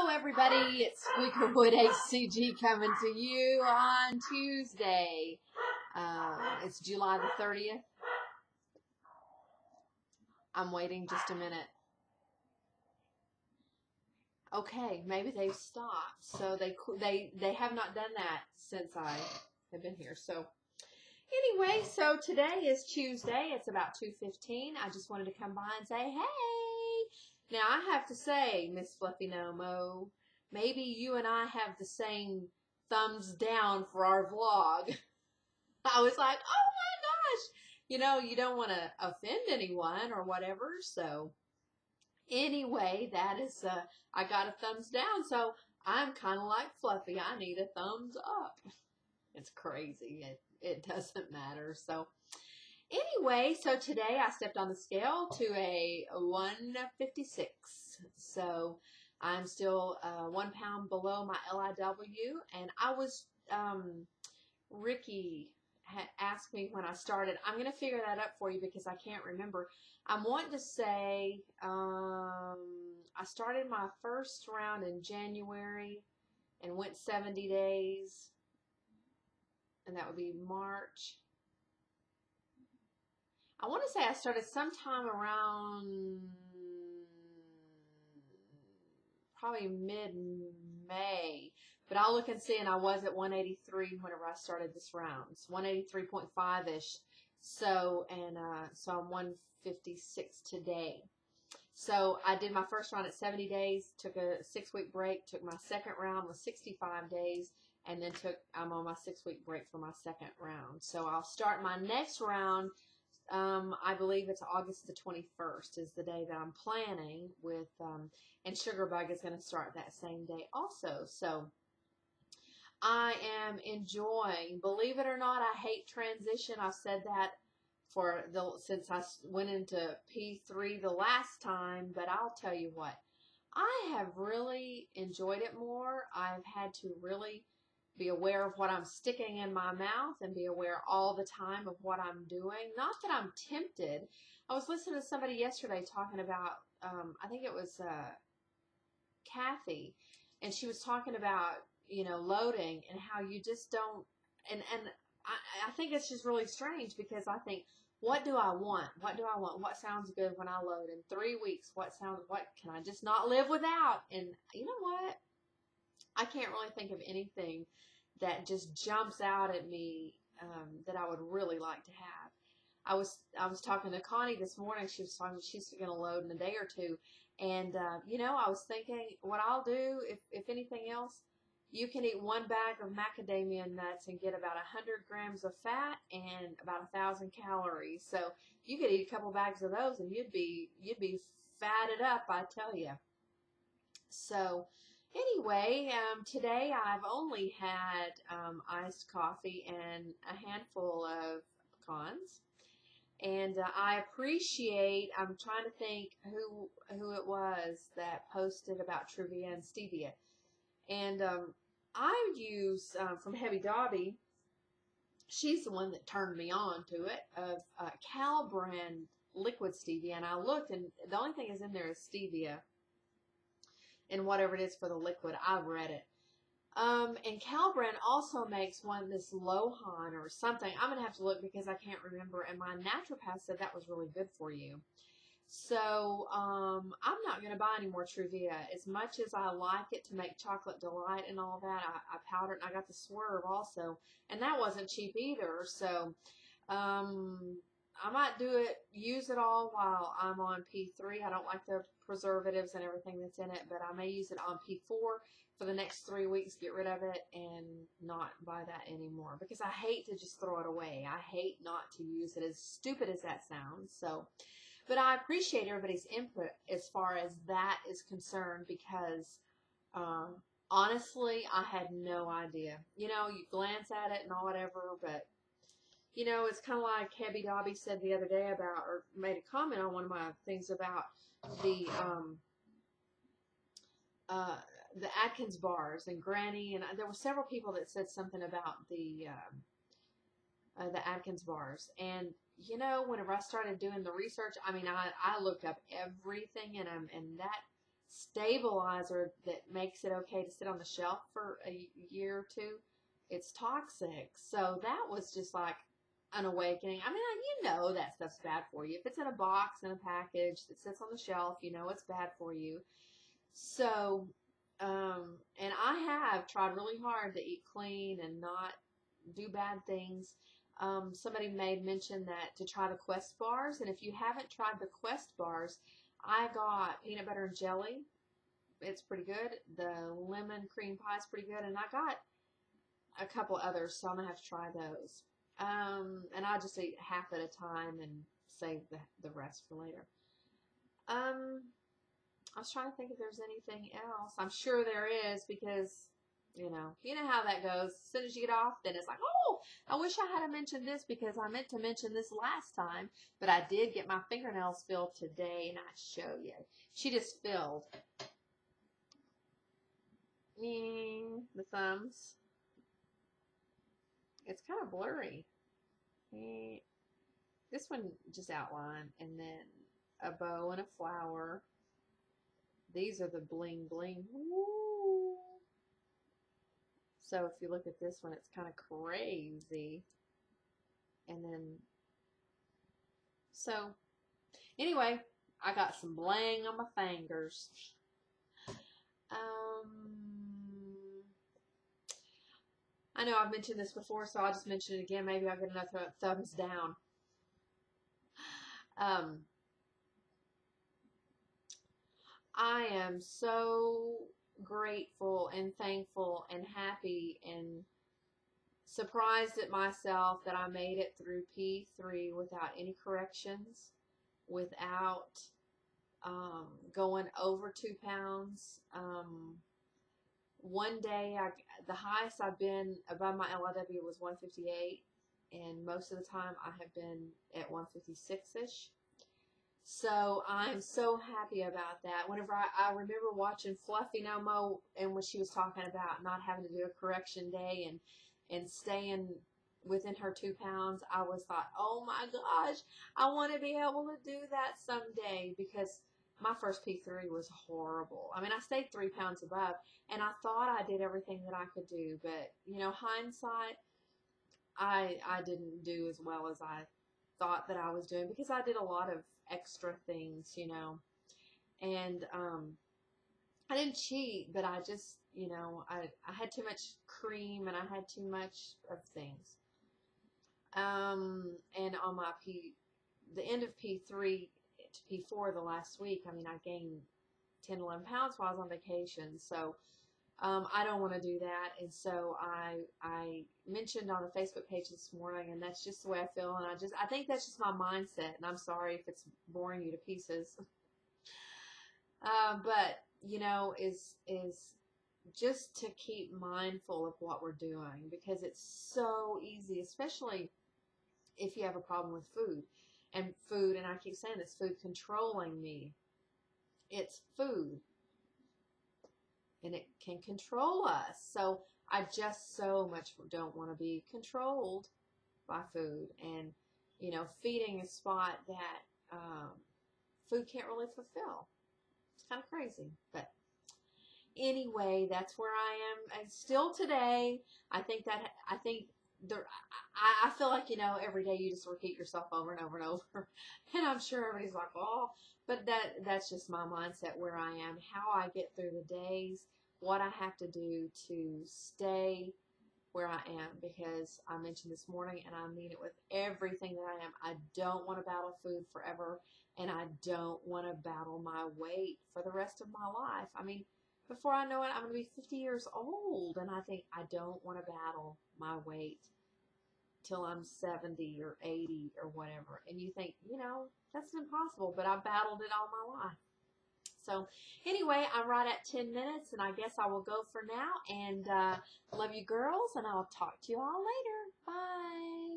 Hello everybody, it's Squeakerwood HCG coming to you on Tuesday. It's July the 30th. I'm waiting just a minute. Okay, maybe they've stopped. So they have not done that since I have been here. So anyway, so today is Tuesday. It's about 2:15. I just wanted to come by and say, hey. Now I have to say, Miss Fluffy Nomo, maybe you and I have the same thumbs down for our vlog. I was like, oh my gosh. You know, you don't want to offend anyone or whatever. So anyway, that is, I got a thumbs down. So I'm kind of like Fluffy. I need a thumbs up. It's crazy. It doesn't matter. So anyway, so today I stepped on the scale to a 156. So I'm still 1 pound below my LIW. And I was, Ricky had asked me when I started. I'm going to figure that up for you because I can't remember. I'm wanting to say I started my first round in January and went 70 days. And that would be March. I want to say I started sometime around probably mid-May. But I'll look and see, and I was at 183 whenever I started this round. It's 183.5-ish. So, so I'm 156 today. So I did my first round at 70 days, took a 6-week break, took my second round with 65 days, and then I'm on my 6-week break for my second round. So I'll start my next round. I believe it's August the 21st is the day that I'm planning with, and Sugarbug is going to start that same day also. So I am enjoying, believe it or not, I hate transition. I've said that since I went into P3 the last time, but I'll tell you what, I have really enjoyed it more. I've had to really be aware of what I'm sticking in my mouth and be aware all the time of what I'm doing. Not that I'm tempted. I was listening to somebody yesterday talking about, I think it was Kathy, and she was talking about, you know, loading and how you just don't, and I think it's just really strange because I think, what do I want? What do I want? What sounds good when I load? In 3 weeks, what can I just not live without? And you know what? I can't really think of anything that just jumps out at me that I would really like to have. I was talking to Connie this morning. She was talking. She's going to load in a day or two, and you know, I was thinking what I'll do if anything else. You can eat 1 bag of macadamia nuts and get about 100 grams of fat and about 1,000 calories. So you could eat a couple bags of those, and you'd be fatted up, I tell you. So anyway, today I've only had iced coffee and a handful of pecans. And I appreciate, I'm trying to think who it was that posted about Truvia and Stevia. And I use, from Heavy Dobby, she's the one that turned me on to it, of Cal brand liquid stevia. And I looked, and the only thing is in there is stevia. And whatever it is for the liquid, I've read it. And Cal brand also makes one, this Lohan or something. I'm going to have to look because I can't remember. And my naturopath said that was really good for you. So, I'm not going to buy any more Truvia. As much as I like it to make chocolate delight and all that, I powdered, and I got the Swerve also. And that wasn't cheap either. So, I might use it all while I'm on P3. I don't like the preservatives and everything that's in it, but I may use it on P4 for the next 3 weeks, get rid of it, and not buy that anymore. Because I hate to just throw it away. I hate not to use it, as stupid as that sounds. So, but I appreciate everybody's input as far as that is concerned because, honestly, I had no idea. You know, you glance at it and all whatever, but you know, it's kind of like Heavy Dobby said the other day about, or made a comment on one of my things about the Atkins bars and Granny, and there were several people that said something about the Atkins bars. And you know, whenever I started doing the research, I mean, I looked up everything in them, and that stabilizer that makes it okay to sit on the shelf for a year or two, it's toxic. So that was just like an awakening. I mean, you know that stuff's bad for you. If it's in a box, in a package that sits on the shelf, you know it's bad for you. So, and I have tried really hard to eat clean and not do bad things. Somebody made mention that to try the Quest bars, and if you haven't tried the Quest bars, I got peanut butter and jelly. It's pretty good. The lemon cream pie is pretty good, and I got a couple others, so I'm gonna have to try those. And I just eat half at a time and save the rest for later. I was trying to think if there's anything else. I'm sure there is, because you know how that goes. As soon as you get off, then it's like, oh, I wish I had mentioned this because I meant to mention this last time, but I did get my fingernails filled today, and I show you. She just filled the thumbs. It's kind of blurry. This one just outlined, and then a bow and a flower. These are the bling bling. Woo. So if you look at this one, it's kind of crazy. And then, so anyway, I got some bling on my fingers. I know I've mentioned this before, so I'll just mention it again. Maybe I'll get another thumbs down. I am so grateful and thankful and happy and surprised at myself that I made it through P3 without any corrections, without going over 2 pounds. One day, the highest I've been above my LIW was 158, and most of the time I have been at 156-ish. So I'm so happy about that. Whenever I remember watching Fluffy No Mo, and when she was talking about not having to do a correction day and staying within her 2 pounds, I was thought, oh my gosh, I want to be able to do that someday, because my first P3 was horrible. I mean, I stayed 3 pounds above, and I thought I did everything that I could do, but hindsight, I didn't do as well as I thought that I was doing, because I did a lot of extra things, and I didn't cheat, but I just, I had too much cream and I had too much of things. And on my the end of P3 to P4 the last week, I mean, I gained 10, 11 pounds while I was on vacation, so I don't want to do that, and so I mentioned on the Facebook page this morning, and that's just the way I feel, and I think that's just my mindset, and I'm sorry if it's boring you to pieces. But is just to keep mindful of what we're doing, because it's so easy, especially if you have a problem with food, and I keep saying this, food controlling me. It's food, and it can control us. So I just so much don't want to be controlled by food, and feeding a spot that food can't really fulfill. It's kind of crazy, but anyway, that's where I am. And still today, I feel like, every day you just repeat yourself over and over and over. And I'm sure everybody's like, oh, but that's just my mindset where I am, how I get through the days, what I have to do to stay where I am, because I mentioned this morning, and I mean it with everything that I am, I don't want to battle food forever, and I don't want to battle my weight for the rest of my life. I mean, before I know it, I'm going to be 50 years old, and I think I don't want to battle my weight till I'm 70 or 80 or whatever. And you think, that's impossible, but I battled it all my life. So anyway, I'm right at 10 minutes, and I guess I will go for now, and love you girls, and I'll talk to you all later. Bye.